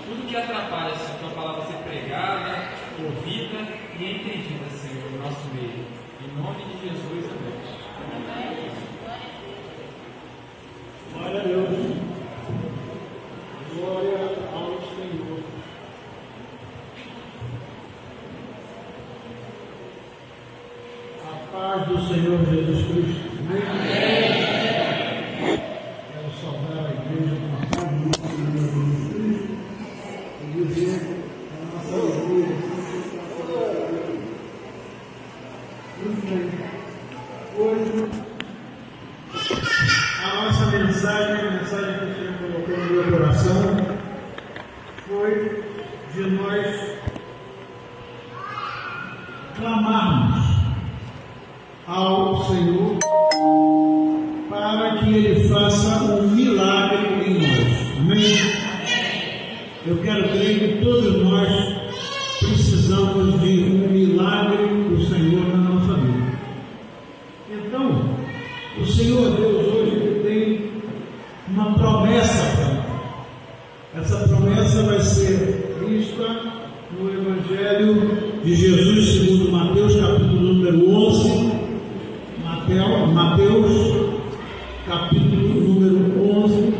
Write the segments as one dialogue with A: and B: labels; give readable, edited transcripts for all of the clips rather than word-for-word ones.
A: tudo que atrapalha a tua palavra ser pregada, ouvida e entendida, Senhor, no nosso meio. Em nome de Jesus, amém.
B: Glória a Deus. Glória ao Senhor. A paz do Senhor Jesus Cristo. Amém. Quero saudar a igreja com a paz do Senhor Jesus Cristo e dizer a nossa igreja. Muito bem. Hoje, a nossa mensagem, a mensagem que o Senhor colocou no meu coração, foi de nós clamarmos ao Senhor para que Ele faça um milagre em nós. Amém? Eu quero crer que todos nós precisamos de um milagre do Senhor na nossa vida. Então, o Senhor Deus hoje tem uma promessa para nós. Essa promessa vai ser vista no Evangelho de Jesus segundo Mateus, capítulo número 11. Mateus, capítulo número 11.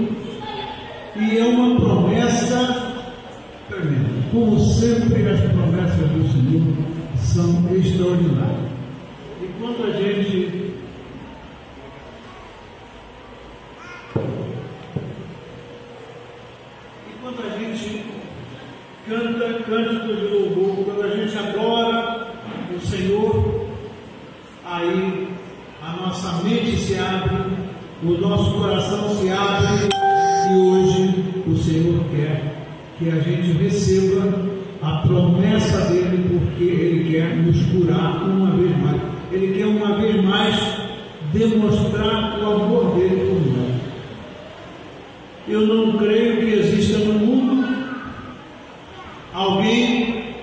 B: E é uma promessa tremenda. Como sempre, as promessas do Senhor são extraordinárias. E quando a gente canta cânticos de louvor, quando a gente adora o Senhor, aí a nossa mente se abre, o nosso coração se abre, e hoje o Senhor quer que a gente receba a promessa dele, porque Ele quer nos curar uma vez mais. Ele quer uma vez mais demonstrar o amor dele por nós. Eu não creio que exista no mundo alguém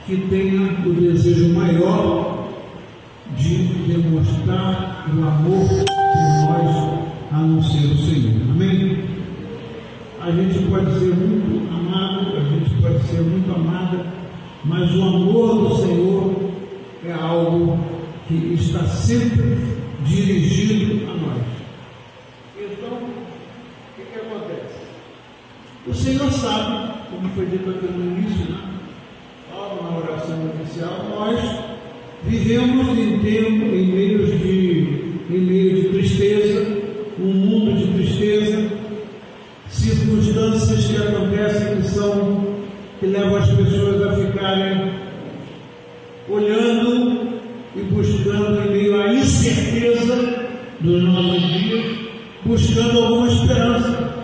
B: que tenha o desejo maior de demonstrar o amor por nós, a não ser o Senhor. Amém? A gente pode ser muito amado, a gente pode ser muito amada, mas o amor do Senhor é algo que está sempre dirigido a nós. Então, o que acontece? O Senhor sabe, como foi dito aqui no início, logo na oração inicial, nós vivemos em meio de tristeza, um mundo de tristeza, circunstâncias que acontecem que levam as pessoas a ficarem olhando e buscando em meio à incerteza dos nossos dias, buscando alguma esperança,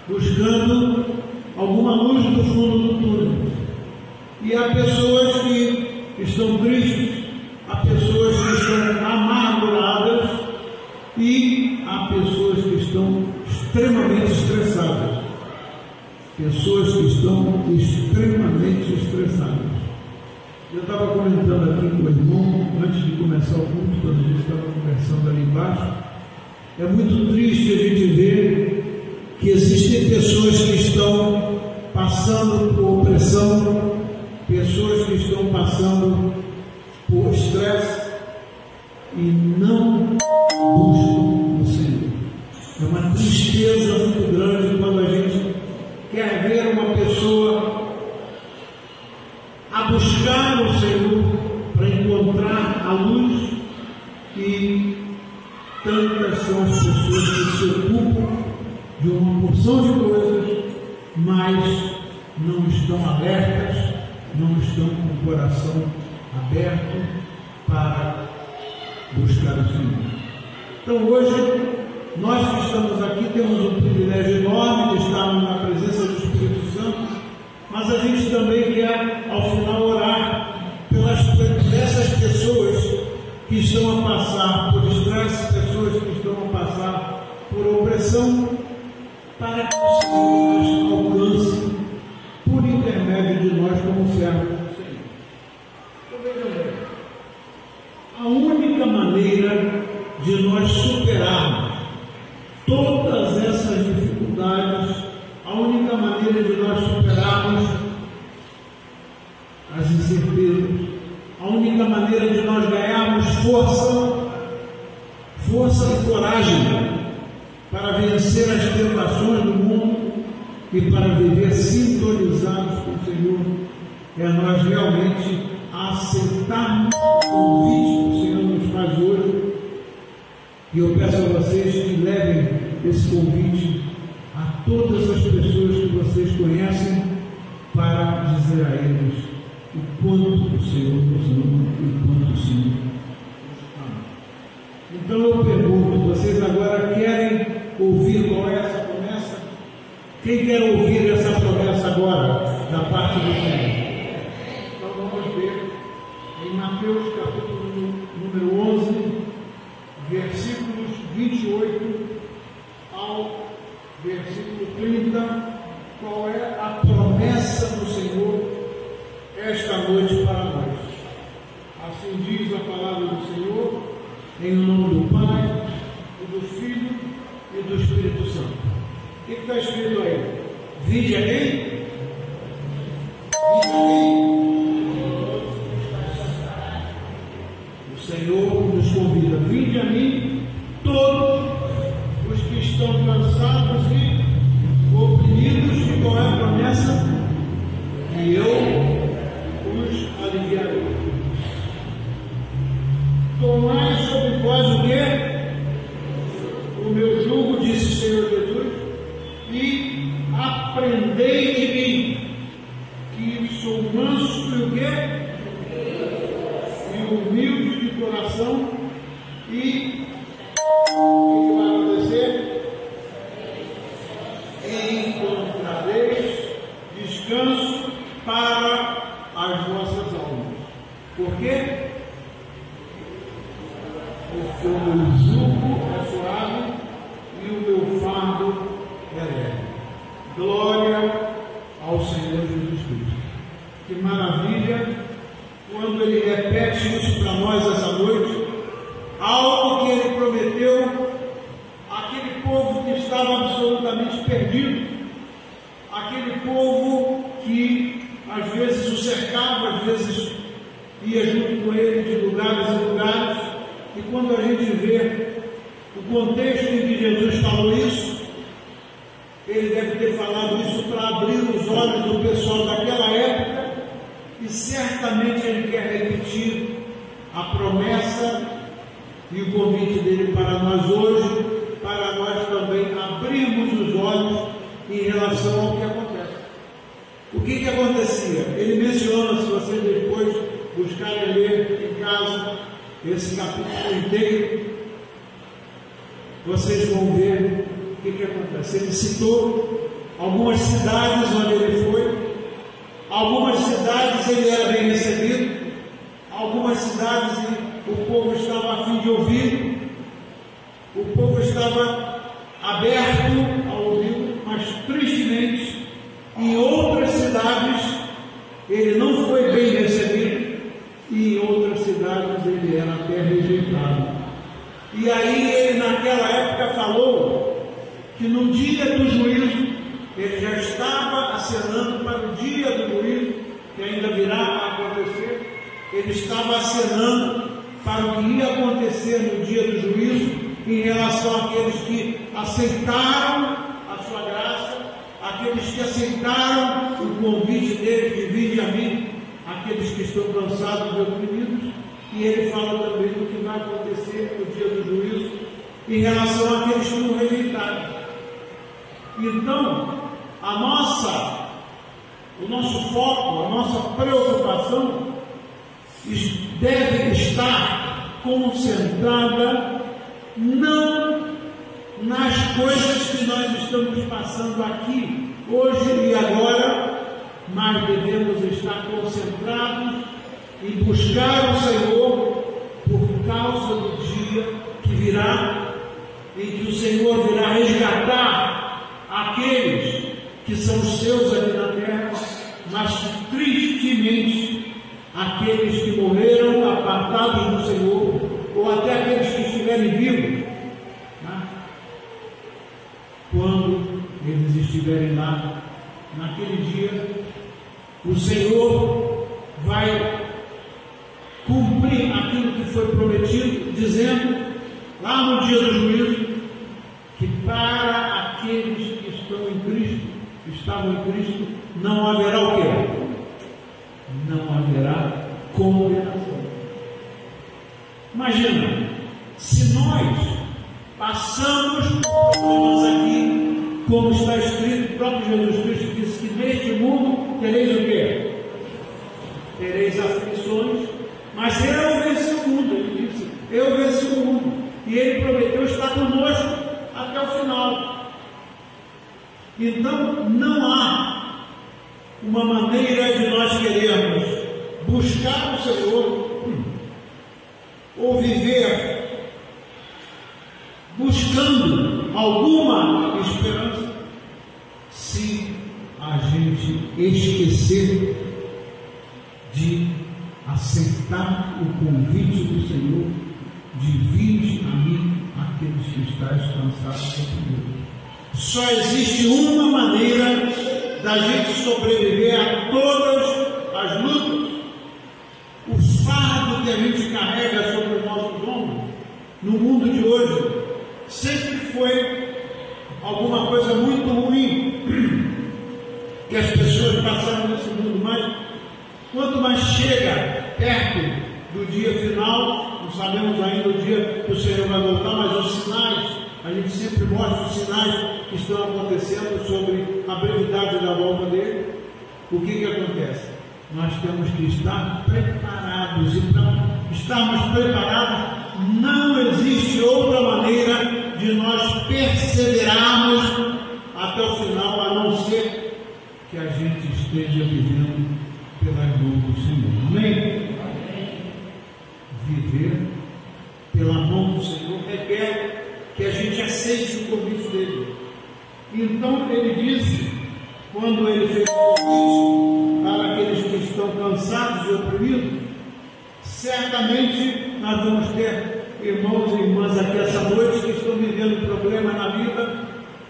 B: buscando alguma luz no fundo do túnel. E há pessoas que estão tristes, há pessoas que estão amarguradas e há pessoas que estão extremamente estressadas. Pessoas que estão extremamente estressadas. Eu estava comentando aqui com o irmão, antes de começar o culto, quando a gente estava conversando ali embaixo, é muito triste a gente ver que existem pessoas que estão passando por opressão, pessoas que estão passando por estresse e não buscam o Senhor. É uma tristeza muito grande quando a gente quer ver uma pessoa a buscar o Senhor para encontrar a luz, e tantas são as pessoas que se ocupam de uma porção de coisas, mas não estão alertas, não estão com o coração aberto para buscar o Senhor. Então hoje, nós que estamos aqui temos um privilégio enorme de estarmos na presença do Espírito Santo, mas a gente também quer, ao final, orar por essas pessoas que estão a passar por estresse, pessoas que estão a passar por opressão, para que o Senhor nos alcance por intermédio de nós como servos do Senhor. Então vejam bem, a única maneira de nós superarmos todas essas dificuldades, a única maneira de nós superarmos para vencer as tentações do mundo e para viver sintonizados com o Senhor, é nós realmente aceitarmos o convite que o Senhor nos faz hoje. E eu peço a vocês que levem esse convite a todas as pessoas que vocês conhecem, para dizer a eles o quanto o Senhor nos ama e o quanto o Senhor nos ama. Então eu pergunto, vocês agora querem ouvir qual é essa promessa? Quem quer ouvir essa promessa agora, da parte do Senhor? Então vamos ver em Mateus capítulo número 11, versículos 28 ao versículo 30, qual é a promessa do Senhor esta noite para nós. Assim diz a palavra do Senhor, em nome do Pai, e do Filho e do Espírito Santo. O que está escrito aí? Vinde a quem? Vinde a quem? O Senhor nos convida: vinde a mim todos os que estão cansados e oprimidos. E qual é a promessa? E eu os aliviarei. Tomai sobre vós o quê? O meu jugo, disse o Senhor Jesus, e aprendei de mim, que sou manso e o quê? E humilde de coração, e o que vai acontecer? Encontrareis descanso para as vossas almas. Por quê? Porque o meu jugo é suave e o meu fardo é leve. Glória ao Senhor Jesus Cristo. Que maravilha quando Ele repete isso para nós essa noite, algo que Ele prometeu àquele povo que estava absolutamente perdido, aquele povo que às vezes o cercava, às vezes ia junto com Ele de lugares em lugares. E quando a gente vê o contexto em que Jesus falou isso, Ele deve ter falado isso para abrir os olhos do pessoal daquela época, e certamente Ele quer repetir a promessa e o convite dele para nós hoje, para nós também abrirmos os olhos em relação ao que acontece. O que acontecia? Ele menciona, se vocês depois buscarem ler em casa esse capítulo inteiro, vocês vão ver o que acontece. Ele citou algumas cidades onde ele foi, algumas cidades ele era bem recebido, algumas cidades o povo estava a fim de ouvir, o povo estava aberto a ouvir, mas tristemente em outras cidades ele não foi bem recebido, e em outras cidades ele era até rejeitado. E aí ele naquela época falou que no dia do juízo, ele já estava acenando para o dia do juízo, que ainda virá a acontecer. Ele estava acenando para o que ia acontecer no dia do juízo, em relação àqueles que aceitaram a sua graça, aqueles que aceitaram o convite dele de vir a mim, aqueles que estão cansados e oprimidos. E ele fala também do que vai acontecer no dia do juízo em relação àqueles que não rejeitaram. Então, o nosso foco, a nossa preocupação deve estar concentrada não nas coisas que nós estamos passando aqui, hoje e agora, mas devemos estar concentrados em buscar o Senhor por causa do dia que virá, em que o Senhor virá resgatar aqueles que são seus aqui na terra, mas que tristemente aqueles que morreram apartados do Senhor, ou até aqueles que estiverem vivos, né? Quando eles estiverem lá, naquele dia, o Senhor vai cumprir aquilo que foi prometido, dizendo lá no dia do juízo, que para aqueles que estão em Cristo, que estavam em Cristo, não haverá o quê? Não haverá condenação. Imagina, se nós passamos por problemas aqui, como está escrito, o próprio Jesus Cristo disse que neste mundo tereis o quê? Tereis aflições, mas eu venci o mundo. Ele disse, eu venci o mundo, e Ele prometeu estar conosco até o final. Então não há uma maneira de nós querermos buscar o Senhor ou viver buscando alguma esperança se a gente esquecer de aceitar o convite do Senhor de vinde a mim aqueles que estáis cansados e oprimidos. Só existe uma maneira da gente sobreviver a todas as lutas. O fardo que a gente carrega sobre os nossos ombros no mundo de hoje sempre foi alguma coisa muito ruim que as pessoas passaram nesse mundo, mas quanto mais chega perto do dia final, não sabemos ainda o dia que o Senhor vai voltar, mas os sinais, a gente sempre mostra os sinais que estão acontecendo sobre a brevidade da volta dele. O que acontece? Nós temos que estar preparados, e para estarmos preparados, não existe outra maneira de nós perseverarmos até o final, a não ser que a gente esteja vivendo pela mão do Senhor. Amém? Viver pela mão do Senhor requer que a gente aceite o convite dele. Então ele disse, quando ele fez o convite para aqueles que estão cansados e oprimidos, certamente nós vamos ter irmãos e irmãs aqui essa noite que estão vivendo problemas na vida,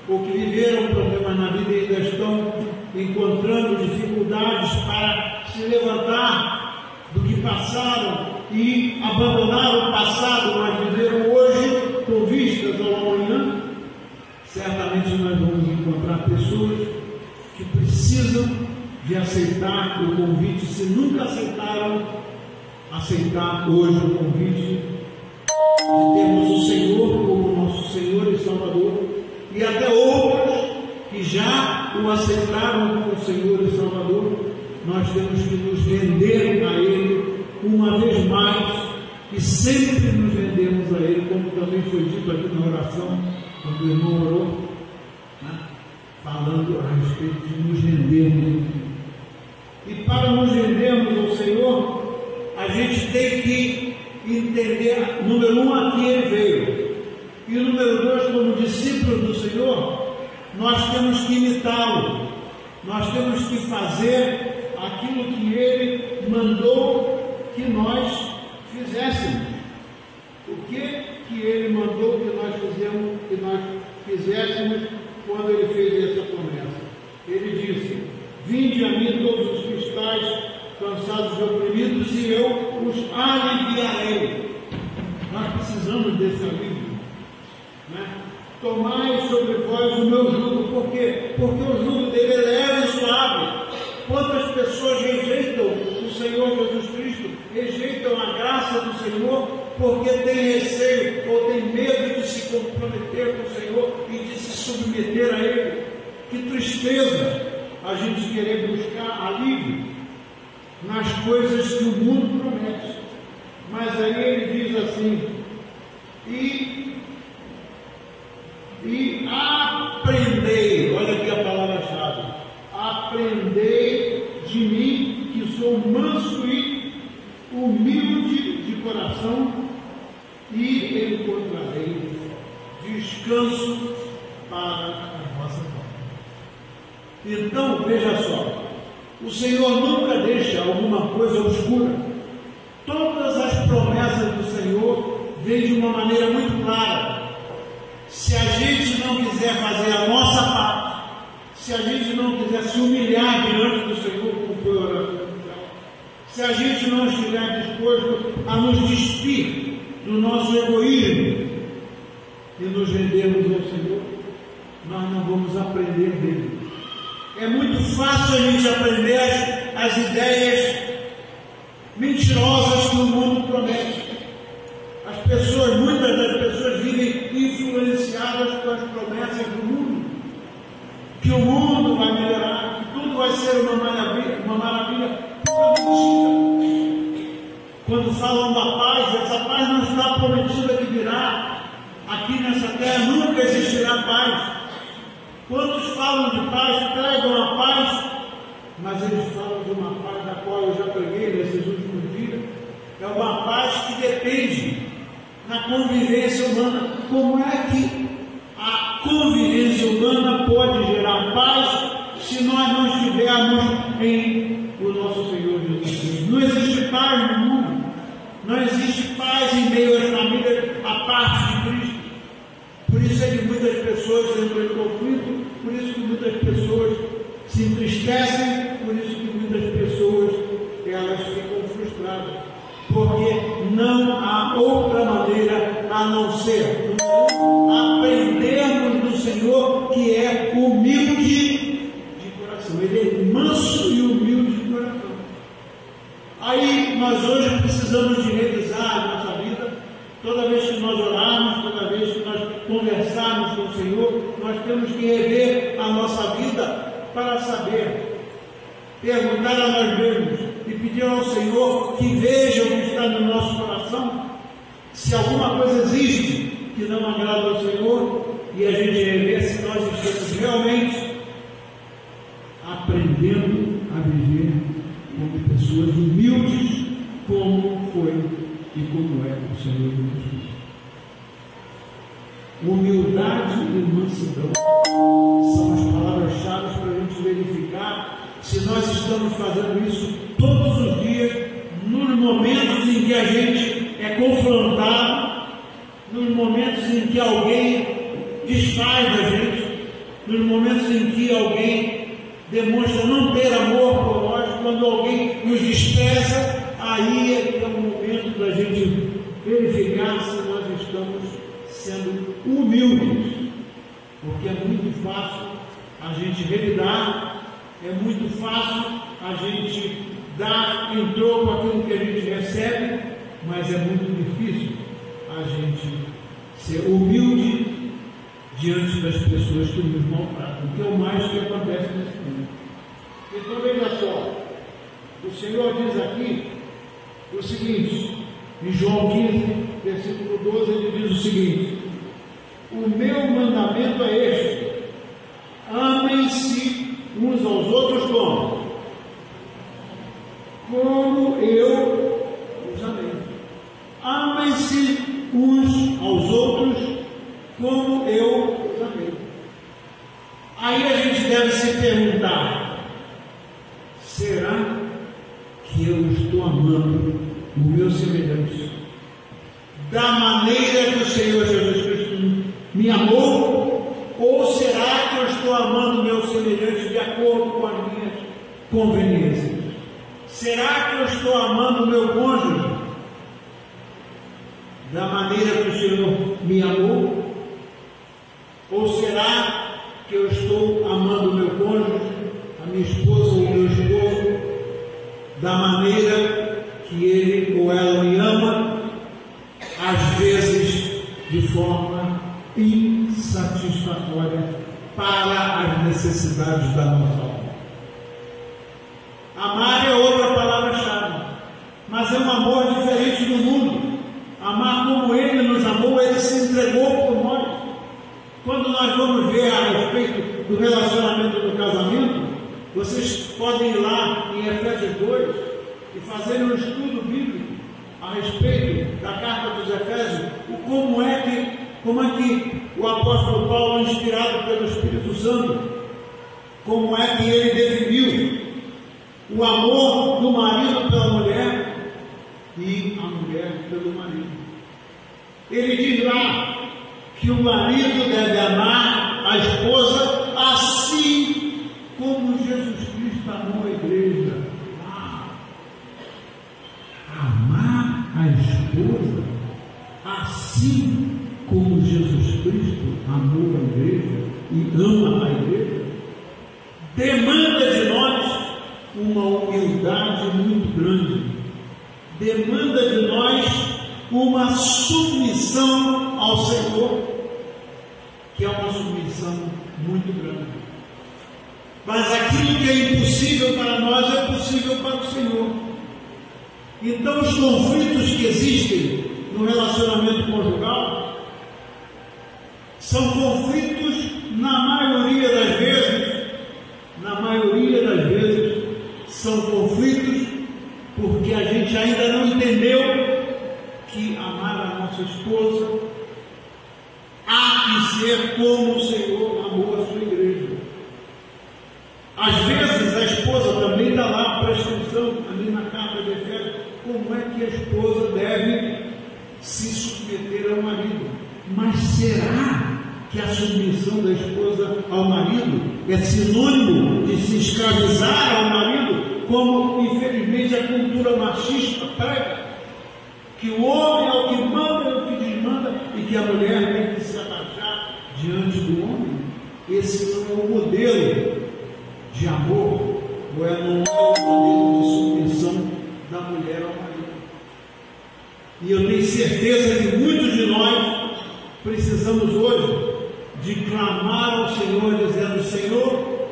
B: ou que viveram problemas na vida e ainda estão encontrando dificuldades para se levantar do que passaram e abandonar o passado, mas viveram hoje com vistas ao amanhã. Certamente nós vamos encontrar pessoas que precisam de aceitar o convite, se nunca aceitaram, aceitar hoje o convite de termos o Senhor como nosso Senhor e Salvador, e até outros que já o aceitaram como Senhor e Salvador. Nós temos que nos render a Ele uma vez mais, e sempre nos rendemos a Ele, como também foi dito aqui na oração, quando o irmão orou, né? Falando a respeito de nos rendermos. E para nos rendermos ao Senhor, a gente tem que entender, número 1, aqui Ele veio, e número 2, como discípulos do Senhor, nós temos que imitá-lo, nós temos que fazer aquilo que Ele mandou que nós fizéssemos. O que Ele mandou que nós fizéssemos quando Ele fez essa promessa? Ele disse, vinde a mim todos os que estáis cansados e oprimidos, e eu os aliviarei. Nós precisamos desse alívio, né? Tomai sobre vós o meu jugo. Por quê? Porque o jugo dele é leve e suave. Quantas pessoas rejeitam o Senhor Jesus Cristo, rejeitam a graça do Senhor, porque tem receio ou tem medo de se comprometer com o Senhor e de se submeter a Ele. Que tristeza a gente querer buscar alívio nas coisas que o mundo promete. Mas aí ele diz assim, e aprendei, olha aqui a palavra-chave, aprendei de mim, que sou manso e humilde de coração, e encontrarei descanso para a vossa alma. Então, veja só, o Senhor nunca deixa alguma coisa obscura. Todas as promessas do Senhor vêm de uma maneira muito clara. Se a gente não quiser fazer a nossa parte, se a gente não quiser se humilhar diante do Senhor, como foi a oração inicial, se a gente não estiver disposto a nos despir do nosso egoísmo e nos rendermos ao Senhor, nós não vamos fácil a gente aprender as ideias mentirosas que o mundo promete. Muitas das pessoas vivem influenciadas pelas promessas do mundo, que o mundo vai melhorar, que tudo vai ser uma maravilha. Quando falam da paz, essa paz não está prometida que virá. Aqui nessa terra nunca existirá paz. Quantos falam de paz, pregam a paz, mas eles falam de uma paz da qual eu já preguei nesses últimos dias. É uma paz que depende da convivência humana. Como é que a convivência humana pode gerar paz se nós não estivermos em o nosso Senhor Jesus Cristo? Não existe paz no mundo. Não existe paz em meio às famílias à parte de Cristo. Por isso é que muitas pessoas entram em conflito, por isso que muitas pessoas se entristecem, por isso que muitas pessoas elas ficam frustradas, porque não há outra maneira a não ser aprendermos do Senhor, que é humilde de coração. Ele é manso e humilde de coração. Aí nós hoje precisamos de revisar a nossa vida. Toda vez que nós orarmos, toda vez que nós conversarmos com o Senhor, nós temos que rever a nossa vida para saber, perguntar a nós mesmos e pedir ao Senhor que veja o que está no nosso coração, se alguma coisa existe que não agrada ao Senhor, e a gente rever se nós estamos realmente aprendendo a viver como pessoas humildes, como foi e como é o Senhor Jesus Cristo. Humildade e mansidão são as palavras-chave para a gente verificar se nós estamos fazendo isso todos os dias, nos momentos em que a gente é confrontado, nos momentos em que alguém desfaz da gente, nos momentos em que alguém demonstra não ter amor por nós, quando alguém nos despreza. Aí é que é o momento da gente verificar se nós estamos sendo humildes, porque é muito fácil a gente revidar, é muito fácil a gente dar em troco aquilo que a gente recebe, mas é muito difícil a gente ser humilde diante das pessoas que nos maltratam, que é o mais que acontece nesse mundo. Então veja só, o Senhor diz aqui o seguinte, em João 15, versículo 12, ele diz o seguinte: o meu mandamento é este, amem-se uns aos outros como eu os amei. Amem-se uns aos outros como eu os amei. Aí a gente deve se perguntar, será que eu estou amando o meu semelhante da maneira que o Senhor Jesus Cristo me amou? Ou será que eu estou amando o meu semelhante de acordo com as minhas conveniências? Será que eu estou amando o meu cônjuge da maneira que o Senhor me amou? Ou será que eu estou amando o meu cônjuge, a minha esposa ou o meu esposo, da maneira que ele ou ela me ama, às vezes de forma insatisfatória para as necessidades da nossa alma? Amar é outra palavra-chave, mas é um amor diferente do mundo. Amar como Ele nos amou, Ele se entregou por nós. Quando nós vamos ver a respeito do relacionamento do casamento, vocês podem ir lá em Efésios 2 e fazer um estudo bíblico a respeito da carta dos Efésios, como é que o apóstolo Paulo, inspirado pelo Espírito Santo, como é que ele definiu o amor do marido pela mulher e a mulher pelo marido. Ele diz lá que o marido deve amar a esposa assim como Jesus Cristo amou a igreja. Amar a esposa assim como Jesus Cristo amou a igreja e ama a igreja, demanda de nós uma humildade muito grande, demanda de nós uma submissão ao Senhor, que é uma submissão muito grande. Mas aquilo que é impossível para nós é possível para o Senhor. Então, os conflitos que existem no relacionamento conjugal são conflitos, na maioria das vezes, são conflitos porque a gente ainda não entendeu que amar a nossa esposa há que ser como o Senhor amou a sua igreja. Às vezes a esposa também está lá para a instrução, ali na carta de Efésios, como é que a esposa deve se submeter ao marido. Mas será que a submissão da esposa ao marido é sinônimo de se escravizar ao marido, como infelizmente a cultura machista prega? Que o homem é o que manda, é o que desmanda, e que a mulher tem que se abaixar diante do homem. Esse não é o modelo de amor, ou não é o modelo de submissão da mulher ao marido. E eu tenho certeza que muitos de nós precisamos hoje de clamar ao Senhor, dizendo: Senhor,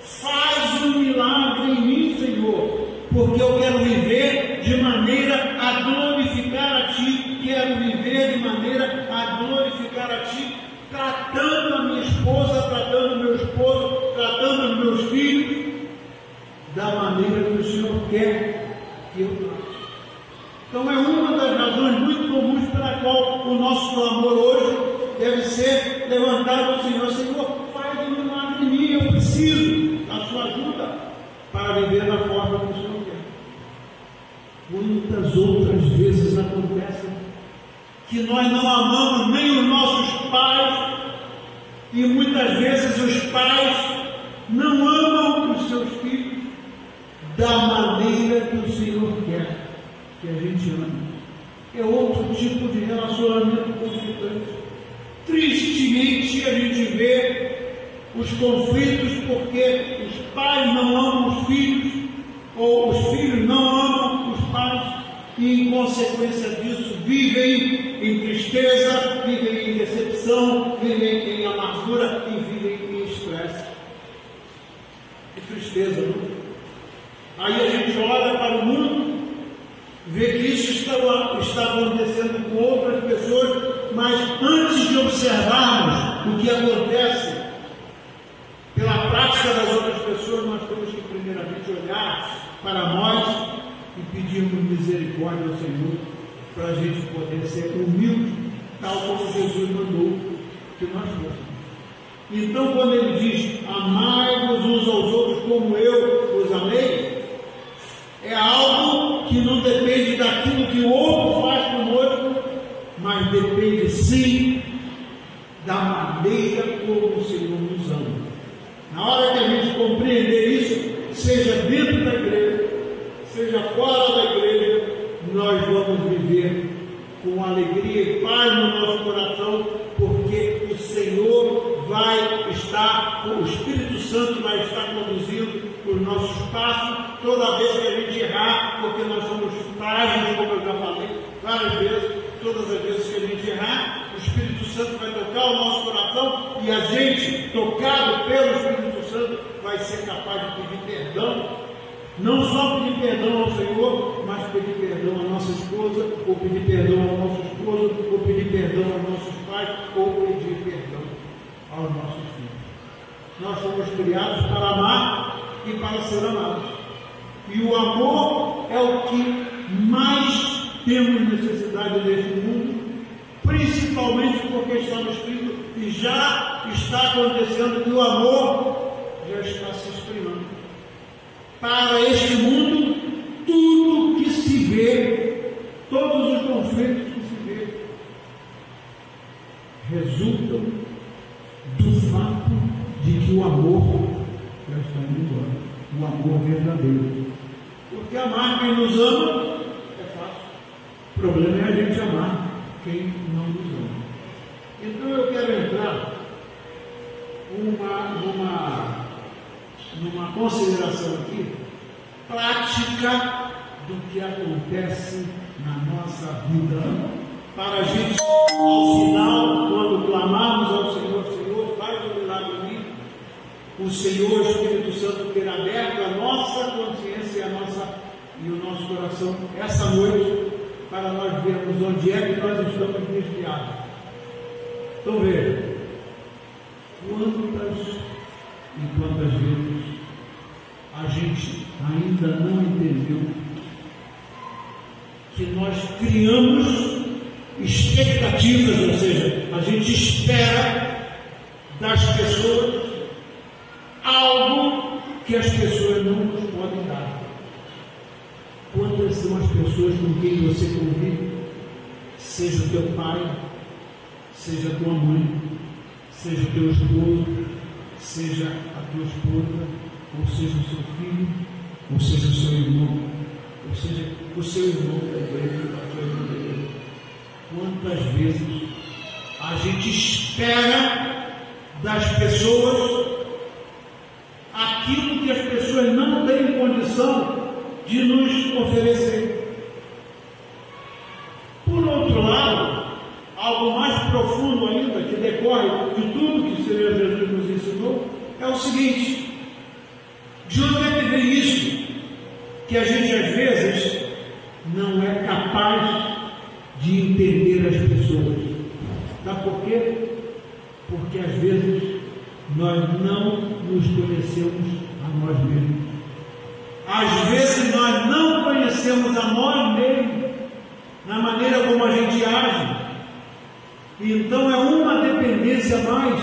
B: faz um milagre em mim, Senhor, porque eu quero viver de maneira a glorificar a Ti, quero viver de maneira a glorificar a Ti, tratando a minha esposa, tratando o meu esposo, tratando os meus filhos, da maneira que o Senhor quer que eu trate. Então é uma das razões muito comuns pela qual o nosso clamor hoje deve ser levantado ao Senhor: Senhor, faz um milagre em mim, eu preciso da sua ajuda para viver da forma que o Senhor quer. Muitas outras vezes acontece que nós não amamos nem os nossos pais, e muitas vezes os pais não amam os seus filhos da maneira que o Senhor quer que a gente ame. É outro tipo de relacionamento conflitante. Tristemente a gente vê os conflitos porque os pais não amam os filhos, ou os filhos não amam os pais, e em consequência disso vivem em tristeza, vivem em decepção, vivem em amargura e vivem em estresse. Que tristeza, não? Aí a gente olha para o mundo, vê que isso está acontecendo com outras pessoas, mas antes de observarmos o que acontece pela prática das outras pessoas, nós temos que primeiramente olhar para nós e pedirmos misericórdia ao Senhor, para a gente poder ser humilde, tal como Jesus mandou que nós fôssemos. Então, quando ele diz: amai-vos uns aos outros como eu os amei, é algo que não depende daquilo que o outro faz conosco, mas depende sim da maneira como o Senhor nos ama. Na hora que a gente compreender isso, seja dentro da igreja, seja fora da igreja, nós vamos viver com alegria e paz no nosso coração, porque o Senhor vai estar, o Espírito Santo vai estar conduzindo os nossos passos toda vez que a gente errar, porque nós somos frágeis, como eu já falei várias vezes. Todas as vezes que a gente errar, o Espírito Santo vai tocar o nosso coração, e a gente, tocado pelo Espírito Santo, vai ser capaz de pedir perdão. Não só pedir perdão ao Senhor, mas pedir perdão à nossa esposa, ou pedir perdão ao nosso esposo, ou pedir perdão aos nossos pais, ou pedir perdão aos nossos filhos. Nós somos criados para amar e para ser amados. E o amor é o que mais temos necessidade neste mundo, principalmente porque está no Espírito, e já está acontecendo que o amor já está se exprimando. Para este mundo, tudo que se vê, todos os conflitos que se vê, resultam do fato de que o amor já está indo embora, o amor verdadeiro. Porque amar quem nos ama é fácil. O problema é a gente amar quem não nos ama. Então eu quero entrar numa consideração aqui prática do que acontece na nossa vida, para a gente, ao final, quando clamarmos ao Senhor, Senhor, faz um milagre em mim, o Senhor, o Espírito Santo, ter aberto a nossa consciência e o nosso coração essa noite, para nós vermos onde é que nós estamos desviados. Então veja, quantas vezes a gente ainda não entendeu que nós criamos expectativas, ou seja, a gente espera das pessoas algo que as pessoas não nos podem dar. Quantas são as pessoas com quem você convive? Seja o teu pai, seja a tua mãe, seja o teu esposo, seja a tua esposa, ou seja o seu filho, ou seja o seu irmão, ou seja o seu irmão da igreja, a sua irmã da igreja. Quantas vezes a gente espera das pessoas aquilo que as pessoas não têm condição de nos oferecer? Por outro lado, algo mais profundo ainda, que decorre de tudo que o Senhor Jesus nos ensinou, é o seguinte: de onde é que vem isso? Que a gente às vezes não é capaz de entender as pessoas. Sabe por quê? Porque às vezes nós não nos conhecemos a nós mesmos. Às vezes nós não conhecemos a nós mesmos, na maneira como a gente age. E então é uma dependência mais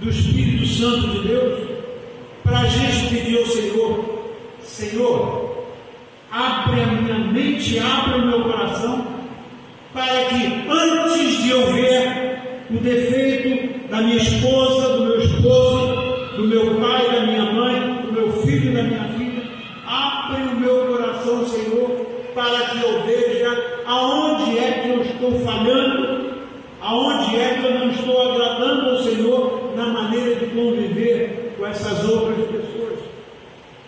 B: do Espírito Santo de Deus, para a gente pedir ao Senhor: Senhor, abre a minha mente, abre o meu coração, para que antes de eu ver o defeito da minha esposa, do meu esposo, do meu pai, da minha mãe, do meu filho e da minha filha, abre o meu coração, Senhor, para que eu veja aonde é que eu estou falhando, aonde é que eu não estou agradando ao Senhor na maneira de conviver com essas outras pessoas.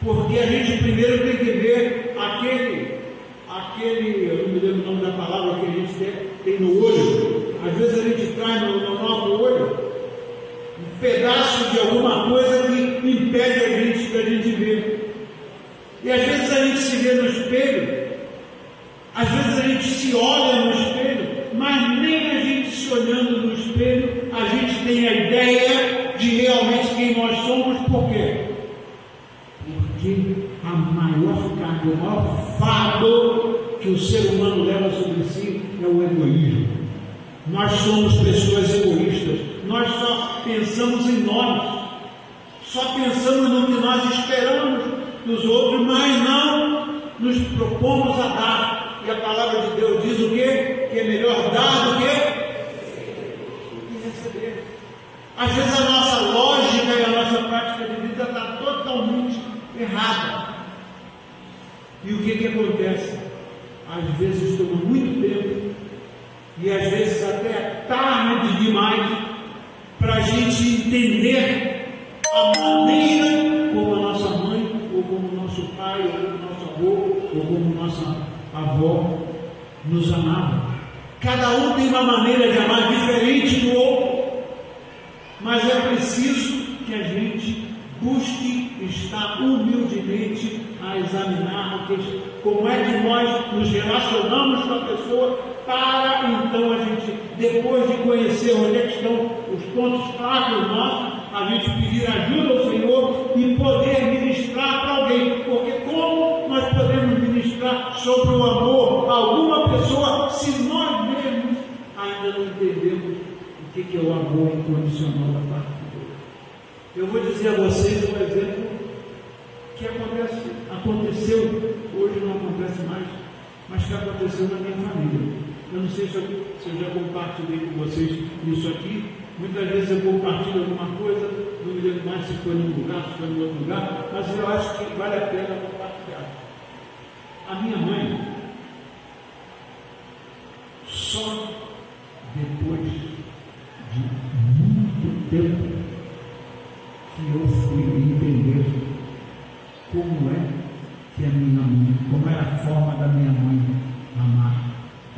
B: Porque a gente primeiro tem que ver aquele, eu não me lembro o nome da palavra que a gente tem no olho. Às vezes a gente traz no nosso olho um pedaço de alguma coisa que impede a gente da gente ver. E às vezes a gente se vê no espelho, às vezes a gente se olha no espelho, mas nem a gente se olhando no espelho, a gente tem a ideia de realmente quem nós somos. Por quê? Porque a maior carga, o maior fardo que o ser humano leva sobre si é o egoísmo. Nós somos pessoas egoístas, nós só pensamos em nós, só pensamos no que nós esperamos dos outros, mas não nos propomos a dar. E a palavra de Deus diz o quê? Que é melhor dar do que receber. Às vezes a nossa lógica e a nossa prática de vida está totalmente errada. E o que acontece? Às vezes toma muito tempo, e às vezes até tarde demais, para a gente entender a maneira como a nossa mãe, ou como o nosso pai, ou como o nosso avô, ou como nossa avó nos amava. Cada um tem uma maneira de amar diferente do outro, mas é preciso que a gente busque estar humildemente a examinar como é que nós nos relacionamos com a pessoa, para então a gente, depois de conhecer onde é que estão os pontos fracos nossos, a gente pedir ajuda ao Senhor e poder ministrar para alguém. Porque como nós podemos ministrar sobre o amor a alguma pessoa se nós mesmos ainda não entendemos o que é o amor incondicional da parte de Deus? Eu vou dizer a vocês um exemplo que aconteceu, hoje não acontece mais, mas que aconteceu na minha família. Eu não sei se eu já compartilhei com vocês isso aqui. Muitas vezes eu compartilho alguma coisa, não me lembro mais se foi num lugar, se foi em outro lugar, mas eu acho que vale a pena compartilhar. A minha mãe, só depois de muito tempo que eu fui entender como é que a minha mãe, como era a forma da minha mãe amar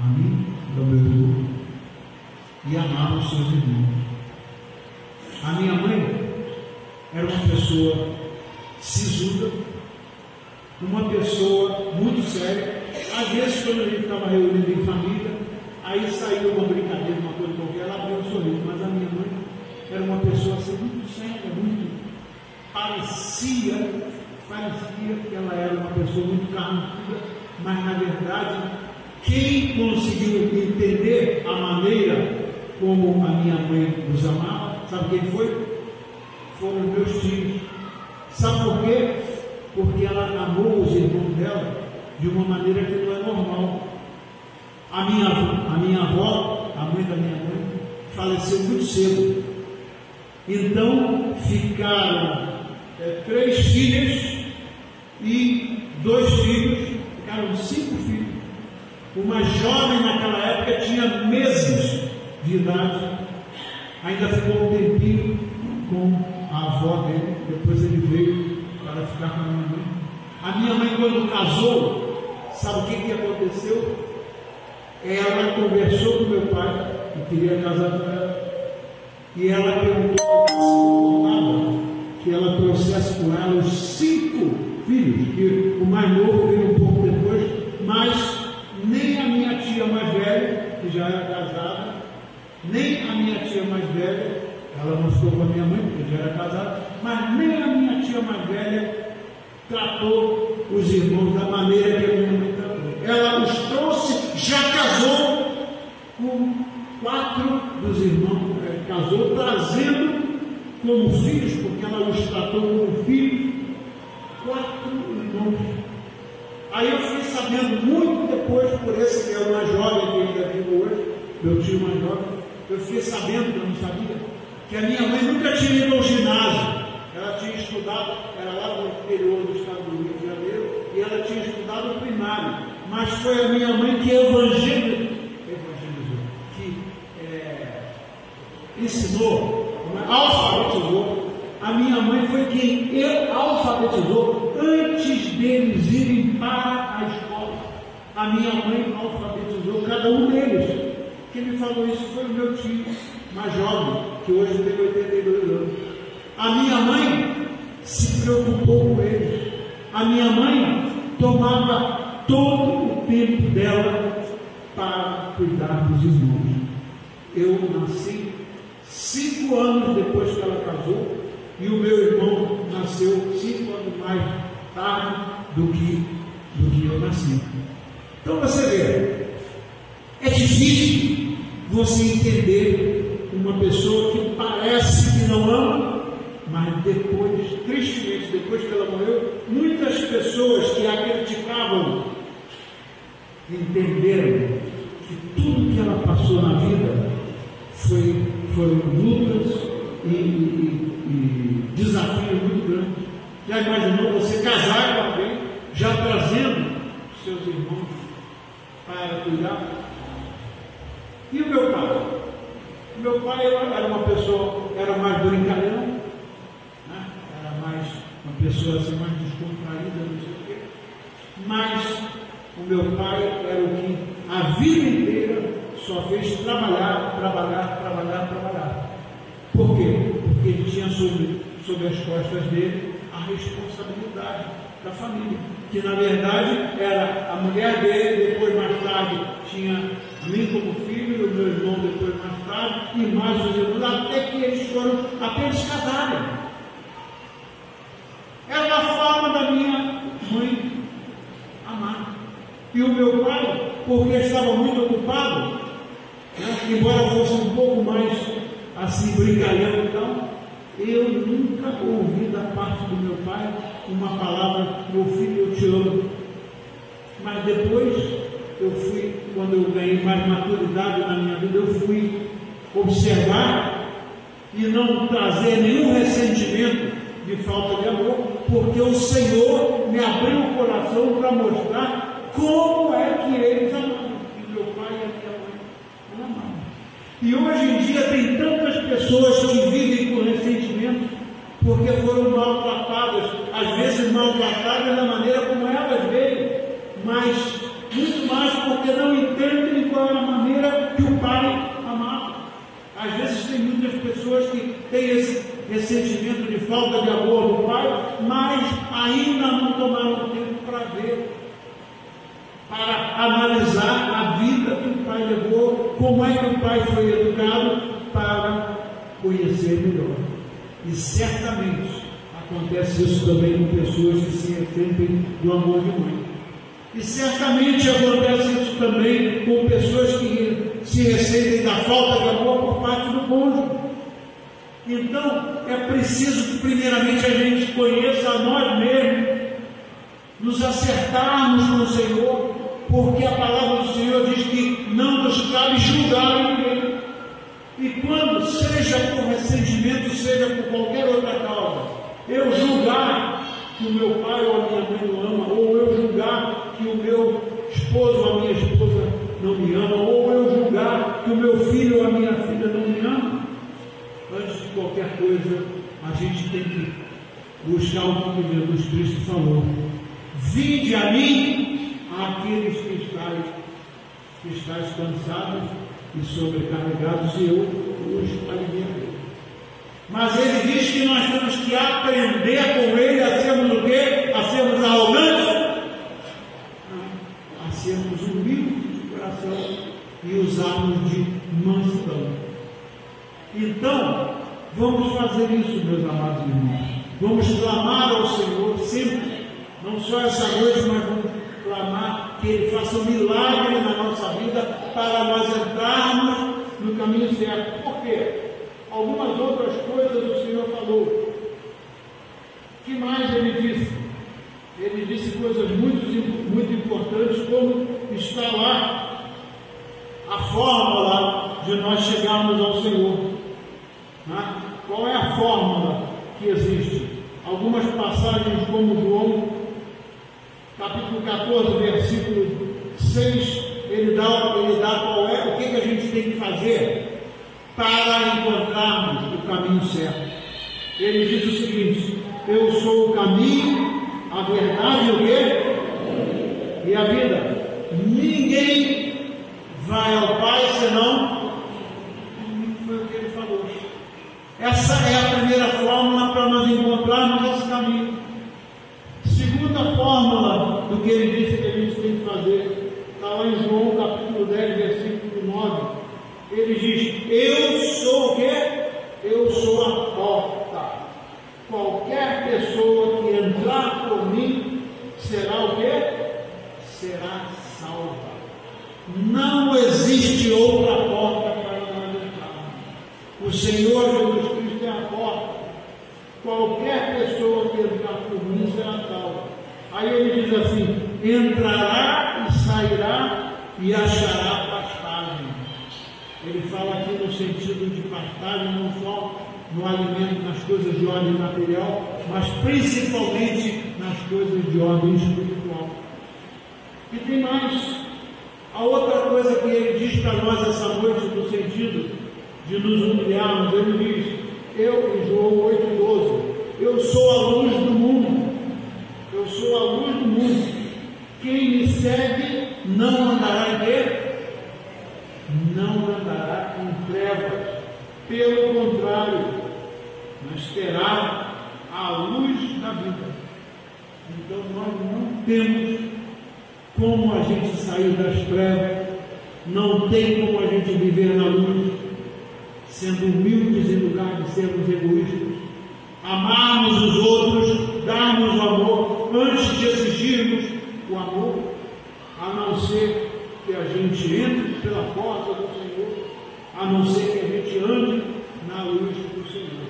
B: a mim, ao meu irmão, e amar os seus irmãos. A minha mãe era uma pessoa sisuda, uma pessoa muito séria. Às vezes, quando a gente estava reunido em família, aí saiu uma brincadeira, uma coisa qualquer, ela abriu um sorriso. Mas a minha mãe era uma pessoa assim, muito séria, muito parecia que ela era uma pessoa muito carrancuda, mas na verdade, quem conseguiu entender a maneira como a minha mãe nos amava, sabe quem foi? Foram meus tios. Sabe por quê? Porque ela amou os irmãos dela de uma maneira que não é normal. A minha avó, a mãe da minha mãe, faleceu muito cedo. Então ficaram 3 filhas e 2 filhos, ficaram 5 filhos. Uma jovem naquela época tinha meses de idade, ainda ficou um tempinho com a avó dele, depois ele veio para ficar com a minha mãe. A minha mãe, quando casou, sabe o que aconteceu? Ela conversou com meu pai, que queria casar com ela, e ela perguntou que ela trouxesse com ela os 5 filhos, que o mais novo veio um pouco depois, mas nem a minha tia mais velha, que já era casada, nem a minha tia mais velha, ela não ficou com a minha mãe, porque já era casada, mas nem a minha tia mais velha tratou os irmãos da maneira que a minha mãe tratou. Ela os trouxe, já casou com 4 dos irmãos, casou trazendo como filhos, porque ela os tratou como filhos, 4 irmãos. Aí eu fiquei sabendo muito depois, por esse que é o mais jovem que ainda vivo hoje, meu tio mais jovem, eu fiquei sabendo, que eu não sabia, que a minha mãe nunca tinha ido ao ginásio. Ela tinha estudado, era lá no interior do estado do Rio de Janeiro, e ela tinha estudado o primário, mas foi a minha mãe que evangelizou, que ensinou, alfabetizou. A minha mãe foi quem alfabetizou antes deles irem para a escola. A minha mãe alfabetizou cada um deles. Quem me falou isso foi o meu tio mais jovem, que hoje tem 82 anos. A minha mãe se preocupou com eles. A minha mãe tomava todo o tempo dela para cuidar dos irmãos. Eu nasci 5 anos depois que ela casou, e o meu irmão nasceu 5 anos mais tarde do que eu nasci. Então você vê, é difícil você entender uma pessoa que parece que não ama, mas depois, tristemente, depois que ela morreu, muitas pessoas que a criticavam entenderam que tudo que ela passou na vida foram lutas e desafios muito grandes. Já imaginou você casar com alguém, já trazendo seus irmãos para cuidar? E o meu pai? O meu pai era uma pessoa, era mais brincalhão, né? Era mais uma pessoa assim, mais descontraída, não sei o quê. Mas o meu pai era o que a vida inteira só fez trabalhar. Por quê? Porque ele tinha sobre as costas dele a responsabilidade da família, que na verdade era a mulher dele, depois mais tarde tinha a mim como filho, o meu irmão depois mais tarde, e mais os irmãos, até que eles foram apenas casarem. Era uma forma da minha mãe amar. E o meu pai, porque estava muito ocupado, né, embora fosse um pouco mais assim, brincalhão e tal, eu nunca ouvi da parte do meu pai uma palavra: meu filho, eu te amo. Mas depois, quando eu ganhei mais maturidade na minha vida, eu fui observar e não trazer nenhum ressentimento de falta de amor, porque o Senhor me abriu o coração para mostrar como é que eles amavam, e meu pai e a minha mãe não amavam. E hoje em dia tem tantas pessoas que vivem com ressentimento porque foram maltratadas, às vezes maltratadas da maneira como elas muitas pessoas que têm esse sentimento de falta de amor do pai, mas ainda não tomaram tempo para ver, para analisar a vida que o pai levou, como é que o pai foi educado, para conhecer melhor. E certamente acontece isso também com pessoas que se arrependem do amor de mãe. E certamente acontece isso também com pessoas que se ressentem da falta de amor por parte do cônjuge. Então, é preciso que primeiramente a gente conheça a nós mesmos, nos acertarmos com o Senhor, porque a palavra do Senhor diz que não nos cabe julgar ninguém. E quando, seja por ressentimento, seja por qualquer outra causa, eu julgar que o meu pai ou a minha mãe não ama, ou eu julgar que o meu esposo ou a minha esposa não me ama, ou eu julgar que o meu filho ou a minha filha não me ama, antes de qualquer coisa, a gente tem que buscar o que Jesus Cristo falou: vinde a mim aqueles que estáis cansados e sobrecarregados, e eu os aliviarei. Mas ele diz que nós temos que aprender com ele a sermos o quê? A sermos arrogantes? Não. A sermos humildes de coração e usarmos de mansidão. Então, vamos fazer isso, meus amados irmãos. Vamos clamar ao Senhor sempre, não só essa noite, mas vamos clamar que Ele faça um milagre na nossa vida para nós entrarmos no caminho certo. Por quê? Algumas outras coisas o Senhor falou. O que mais Ele disse? Ele disse coisas muito importantes, como está lá a fórmula de nós chegarmos ao Senhor. Qual é a fórmula que existe? Algumas passagens, como João, capítulo 14, versículo 6, ele dá qual é, o que a gente tem que fazer para encontrarmos o caminho certo. Ele diz o seguinte: eu sou o caminho, a verdade, o quê? E a vida. Ninguém vai ao Pai senão. Foi o que ele falou. Essa é a primeira fórmula para nós encontrarmos esse caminho. Segunda fórmula do que ele disse que a gente tem que fazer, está lá em João capítulo 10, versículo 9. Ele diz: eu sou o quê? Eu sou a porta. Qualquer pessoa que entrar por mim será o quê? Será salva. Não existe outra porta para nós entrarmos. O Senhor Jesus Cristo é a porta. Qualquer pessoa que entrar por mim será salva. Aí ele diz assim: entrará e sairá e achará pastagem. Ele fala aqui no sentido de pastagem, não só no alimento, nas coisas de ordem material, mas principalmente nas coisas de ordem espiritual. E tem mais. A outra coisa que ele diz para nós essa noite, no sentido de nos humilharmos, ele diz, em João 8,12, eu sou a luz do mundo. Eu sou a luz do mundo. Quem me segue não andará em quê? Não andará em trevas, pelo contrário, mas terá a luz da vida. Então nós não temos como a gente sair das trevas, não tem como a gente viver na luz, sendo humildes em lugar de sermos egoístas, amarmos os outros, darmos o amor antes de exigirmos o amor, a não ser que a gente entre pela porta do Senhor, a não ser que a gente ande na luz do Senhor.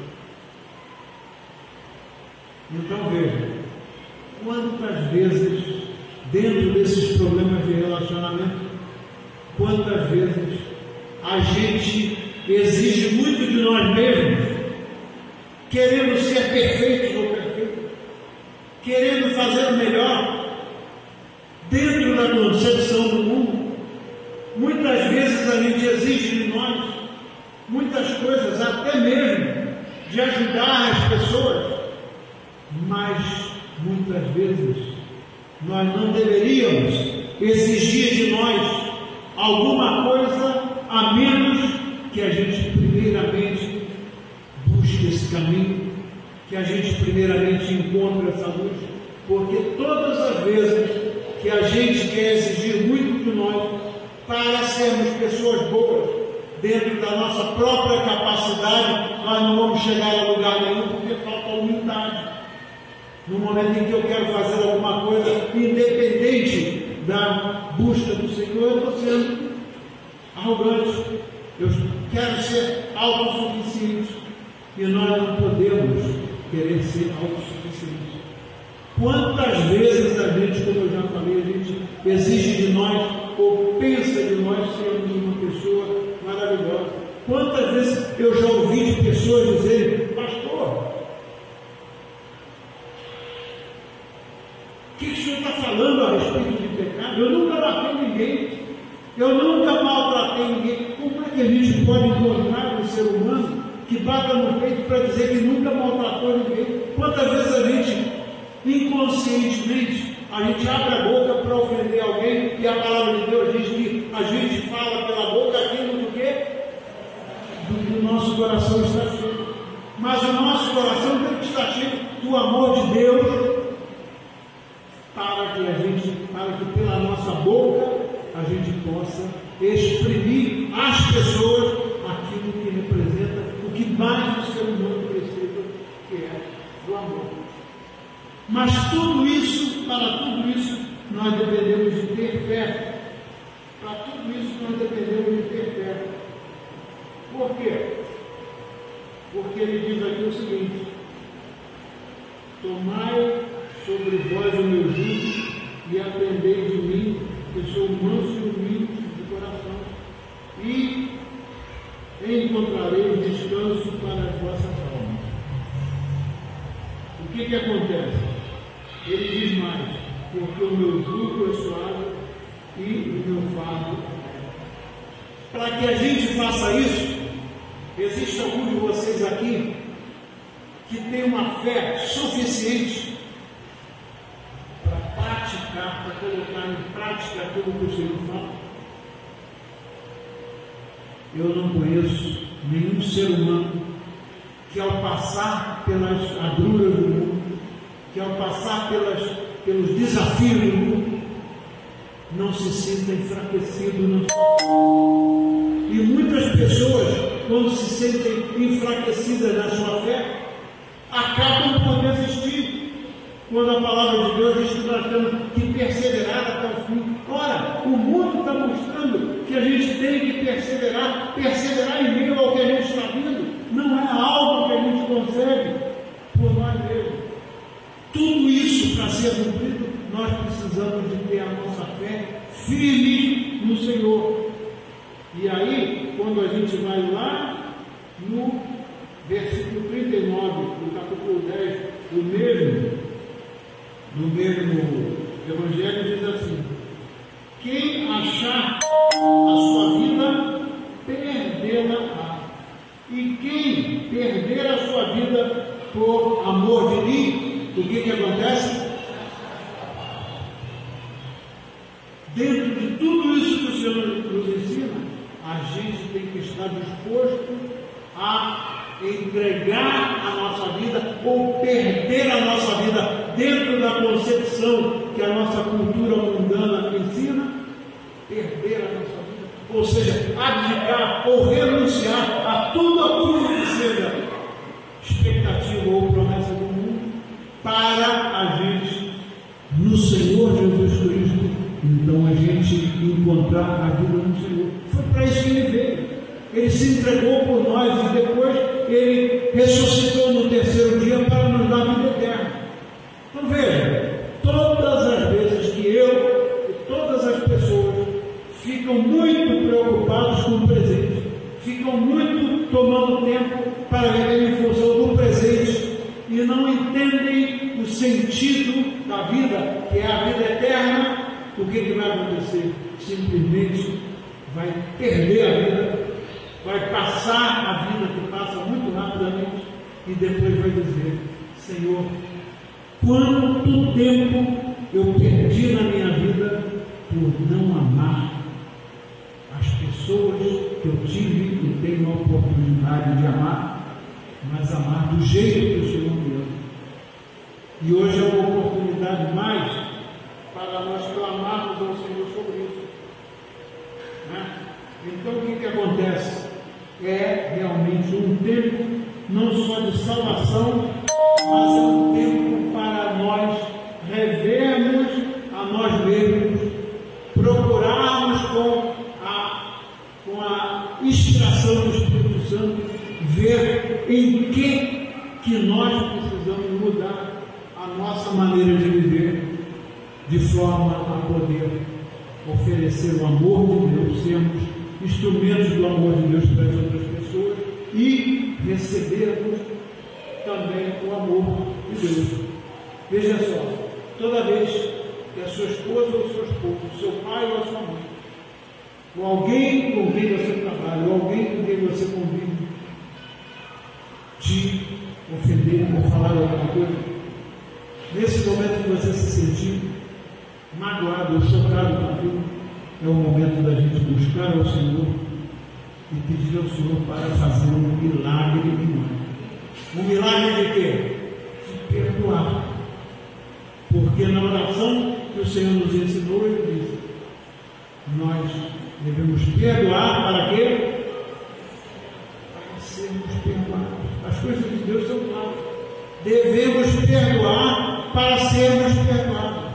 B: Então veja, quantas vezes, dentro desses problemas de relacionamento, quantas vezes a gente exige muito de nós mesmos, querendo ser perfeitos ou perfeitos, querendo fazer o melhor, dentro da concepção do mundo. Muitas vezes a gente exige de nós muitas coisas, até mesmo de ajudar as pessoas, mas muitas vezes nós não deveríamos exigir de nós alguma coisa a menos que a gente primeiramente busque esse caminho, que a gente primeiramente encontre essa luz, porque todas as vezes que a gente quer exigir muito de nós para sermos pessoas boas, dentro da nossa própria capacidade, nós não vamos chegar a lugar nenhum, porque falta humildade. No momento em que eu quero fazer alguma coisa, independente da busca do Senhor, eu estou sendo arrogante, eu quero ser autossuficiente, e nós não podemos querer ser autossuficientes. Quantas vezes a gente, como eu já falei, a gente exige de nós, ou pensa de nós sermos uma pessoa maravilhosa. Quantas vezes eu já ouvi de pessoas dizerem: pastor, o que o senhor está falando a respeito de pecado? Eu nunca matei ninguém, eu nunca maltratei ninguém. Como é que a gente pode encontrar um ser humano que bata no peito para dizer que nunca maltratou ninguém? Quantas vezes a gente, inconscientemente, a gente abre a boca para ofender alguém, e a palavra de Deus diz que a gente fala pela boca aquilo do quê? Do nosso coração está cheio. Mas o nosso coração tem que estar cheio do amor de Deus, para que pela nossa boca a gente possa exprimir às pessoas aquilo que representa o que mais o ser humano precisa, que é do amor. Mas tudo isso, para tudo isso, nós dependemos de ter fé. Para tudo isso, nós dependemos de ter fé. Por quê? Porque ele diz aqui o seguinte: tomai sobre vós o meu jugo e aprendei de mim, que sou manso e humilde de coração, e encontrareis descanso para as vossas almas. O que acontece? Ele diz mais: porque o meu jugo é suave e o meu fardo. Para que a gente faça isso, existe algum de vocês aqui que tem uma fé suficiente para praticar, para colocar em prática aquilo que o Senhor fala? Eu não conheço nenhum ser humano que, ao passar pelas agruras do mundo, que ao passar pelos desafios do mundo, não se sinta enfraquecido. E muitas pessoas, quando se sentem enfraquecidas na sua fé, acabam por desistir, quando a palavra de Deus diz que nós temos que perseverar até o fim. Ora, o mundo está mostrando que a gente tem que perseverar em meio ao que a gente está vendo. Não é algo que a gente consegue por nós mesmos. Tudo isso, para ser cumprido, nós precisamos de ter a nossa fé firme no Senhor. E aí, quando a gente vai lá no versículo 39 do capítulo 10 do mesmo Evangelho, diz assim: quem achar a sua vida, perdê-la-á, e quem perder a sua vida por amor de mim, o que acontece? Dentro de tudo isso que o Senhor nos ensina, a gente tem que estar disposto a entregar a nossa vida ou perder a nossa vida dentro da concepção que a nossa cultura mundana ensina, perder a nossa vida, ou seja, abdicar ou renunciar a tudo aquilo que seja expectativa ou promessa do mundo, para a gente, no Senhor Jesus Cristo, então a gente encontrar a vida no Senhor. Foi para isso que ele veio. Ele se entregou por nós e depois ele ressuscitou no terceiro dia para nos dar vida eterna. Então veja, todas as vezes que eu e todas as pessoas ficam muito preocupados com o presente, ficam muito tomando tempo para viver em função do presente e não entendem o sentido da vida, que é a vida eterna, o que vai acontecer? Simplesmente vai perder a vida, vai passar a vida, que passa muito rapidamente, e depois vai dizer: Senhor, quanto tempo eu perdi na minha vida por não amar as pessoas que eu tive e tenho a oportunidade de amar, mas amar do jeito que o Senhor me ama. E hoje é uma oportunidade mais para nós clamarmos ao Senhor sobre isso. Né? Então o que acontece? É realmente um tempo não só de salvação, mas é um tempo para nós revermos a nós mesmos, procurarmos com a inspiração do Espírito Santo, ver em que nós precisamos mudar a nossa maneira de viver, de forma a poder oferecer o amor de Deus, sermos instrumentos do amor de Deus para as outras pessoas e recebermos também o amor de Deus. Veja só, toda vez que a sua esposa ou o seu esposo, o seu pai ou a sua mãe, ou alguém com quem você trabalha, ou alguém com quem você convive, te ofender ou falar alguma coisa, nesse momento que você se sentir magoado ou chocado com aquilo, é o momento da gente buscar ao Senhor e pedir ao Senhor para fazer um milagre em nós. Um milagre de quê? De perdoar. Porque na oração que o Senhor nos ensinou, Ele diz: nós devemos perdoar para quê? Para sermos perdoados. As coisas de Deus são claras. Devemos perdoar para sermos perdoados.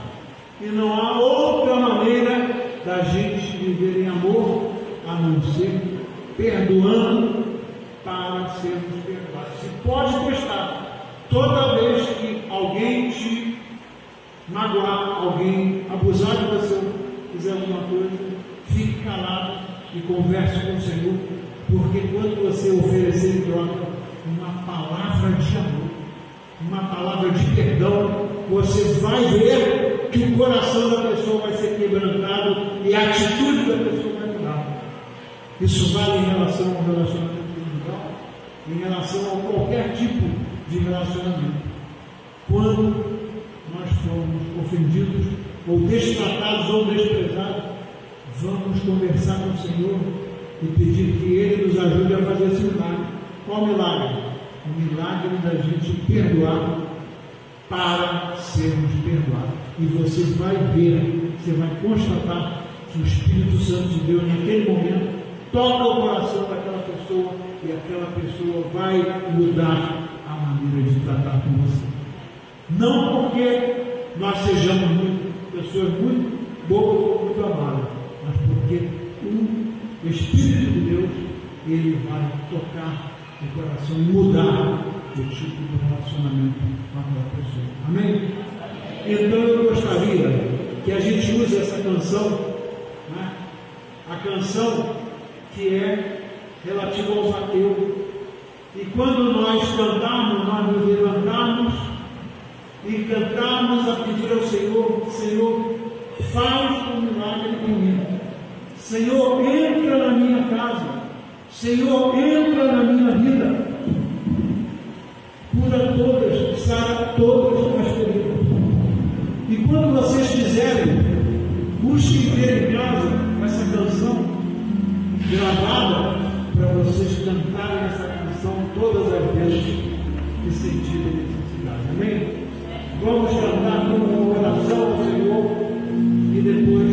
B: E não há outra maneira da gente viver em amor a não ser perdoando para sermos perdoados. Se pode prestar, toda vez que alguém te magoar, alguém abusar de você, fizer alguma coisa, fique calado e converse com o Senhor, porque quando você oferecer em troca uma palavra de amor, uma palavra de perdão, você vai ver que o coração da pessoa vai ser quebrantado e a atitude da pessoa vai mudar. Isso vale em relação ao relacionamento individual, em relação a qualquer tipo de relacionamento. Quando nós formos ofendidos, ou destratados ou desprezados, vamos conversar com o Senhor e pedir que Ele nos ajude a fazer esse milagre. Qual milagre? O milagre da gente perdoar para sermos perdoados. E você vai ver, você vai constatar que o Espírito Santo de Deus, naquele momento, toca o coração daquela pessoa e aquela pessoa vai mudar a maneira de tratar com você. Não porque nós sejamos pessoas muito boas ou muito amáveis, mas porque o Espírito de Deus, Ele vai tocar o coração e mudar o tipo de relacionamento com aquela pessoa. Amém? Então eu gostaria que a gente use essa canção, né? A canção que é relativa ao Zaqueu. E quando nós cantarmos, nós nos levantarmos e cantarmos a pedir ao Senhor: Senhor, faz um milagre em mim. Senhor, entra na minha casa. Senhor, entra na minha vida. Cura todas, sara todas as feridas. E quando vocês quiserem, busquem ter em casa essa canção gravada para vocês cantarem essa canção todas as vezes que sentirem necessidade. Amém? Vamos cantar com uma oração ao Senhor e depois